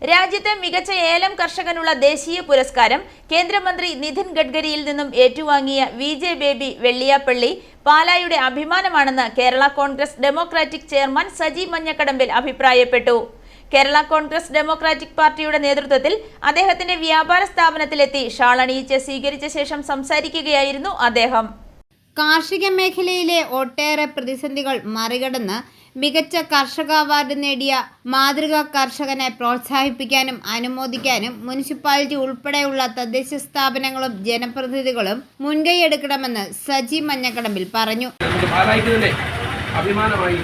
രാജ്യത്തെ മികച്ച ഏലം കർഷകനുള്ള ദേശീയ പുരസ്കാരം കേന്ദ്രമന്ത്രി നിതിൻ ഗഡ്കരിയിൽ നിന്നും ഏറ്റുവാങ്ങിയ വിജെ ബേബി വെള്ളിയാപ്പള്ളി പാലായുടെ അഭിമാനമാണെന്ന് കേരള കോൺഗ്രസ് ഡെമോക്രാറ്റിക് ചെയർമാൻ സജി മഞ്ഞക്കടമ്പിൽ അഭിപ്രായപ്പെട്ടു. കേരള കോൺഗ്രസ് ഡെമോക്രാറ്റിക് പാർട്ടിയുടെ നേതൃത്വത്തിൽ അദ്ദേഹത്തിന്റെ വ്യാപാര സ്ഥാപനത്തിലെത്തി ഷാളണിയിച്ച് സ്വീകരിച്ച ശേഷം സംസാരിക്കുകയായിരുന്നു അദ്ദേഹം. കാർഷിക മേഖലയിലെ ഒട്ടേറെ പ്രതിസന്ധികൾ മറികടന്ന് മികച്ച കർഷക അവാർഡ് നേടിയ മാതൃകാ കർഷകനെ പ്രോത്സാഹിപ്പിക്കാനും അനുമോദിക്കാനും മുനിസിപ്പാലിറ്റി ഉൾപ്പെടെയുള്ള തദ്ദേശ സ്ഥാപനങ്ങളും ജനപ്രതിനിധികളും മുൻകൈയെടുക്കണമെന്ന് സജി മഞ്ഞക്കടമ്പിൽ പറഞ്ഞു. അഭിമാനമായി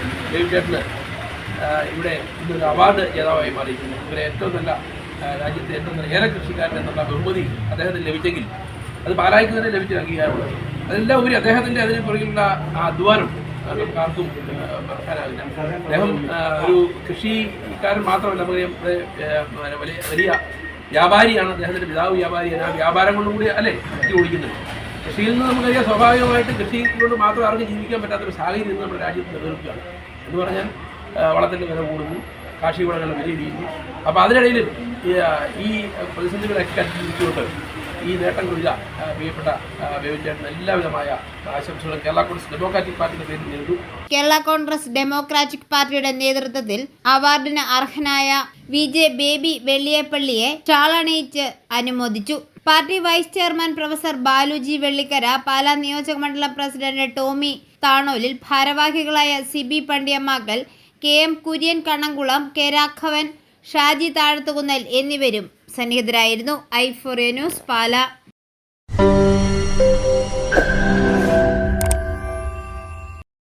ഇവിടെ ഇന്നൊരു അവാർഡ് ജേതാവായി മാറിയിരിക്കുന്നു. ഇവരെ ഏറ്റവും നല്ല രാജ്യത്തെ ഏറ്റവും നല്ല ഏല കൃഷിക്കാരൻ എന്നുള്ള ബഹുമതി അദ്ദേഹത്തിന് ലഭിച്ചെങ്കിൽ അത് പാലായ്ക്ക് തന്നെ ലഭിച്ച അംഗീകാരമുള്ളത്. അതെല്ലാം ഉപരി അദ്ദേഹത്തിൻ്റെ അതിന് പുറകിലുള്ള ആ അധ്വാനം നമുക്ക് ആർക്കും മറക്കാനാവില്ല. അദ്ദേഹം ഒരു കൃഷിക്കാരൻ മാത്രമല്ല, വലിയ വ്യാപാരിയാണ്. അദ്ദേഹത്തിൻ്റെ പിതാവ് വ്യാപാരിയാണ്. ആ വ്യാപാരം കൊണ്ടുകൂടി അല്ലേ കൃഷി ഓടിക്കുന്നത്. കൃഷിയിൽ നിന്ന് നമുക്കറിയാം സ്വാഭാവികമായിട്ട് കൃഷി കൊണ്ട് മാത്രം ആർക്കും ജീവിക്കാൻ പറ്റാത്തൊരു സാഹചര്യം ഇന്ന് നമ്മുടെ രാജ്യത്ത് നിലനിൽക്കുകയാണ്. എന്ന് പറഞ്ഞാൽ വളത്തിൻ്റെ വില കൂടുന്നു, കാർഷിക വിളകളുടെ വില ഇടിയുന്നു. അപ്പോൾ അതിനിടയിലും ഈ പ്രതിസന്ധികളൊക്കെ അതിജീവിച്ചുകൊണ്ട് ഈ നേട്ടം കൊള്ളുക പ്രിയപ്പെട്ട ബേബിച്ചേട്ടന് എല്ലാവിധമായ ആശംസകളും കേരള കോൺഗ്രസ് ഡെമോക്രാറ്റിക് പാർട്ടിയുടെ പേരിൽ നേരിടും. കേരള കോൺഗ്രസ് ഡെമോക്രാറ്റിക് പാർട്ടിയുടെ നേതൃത്വത്തിൽ അവാർഡിന് അർഹനായ വിജെ ബേബി വെള്ളിയപ്പള്ളിയെ ഷാളണിയിച്ച് അനുമോദിച്ചു. Party vice chairman professor Baluji Vellikkara, Pala നിയോജക മണ്ഡലം പ്രസിഡന്റ് ടോമി താണോലിൽ, ഭാരവാഹികളായ സിബി പണ്ടിയമ്മാക്കൽ, KM കുര്യൻ കണ്ണംകുളം, കെ രാഘവൻ, ഷാജി താഴത്തുകുന്നൽ എന്നിവരും സന്നിഹിതരായിരുന്നു. i4A news, Pala.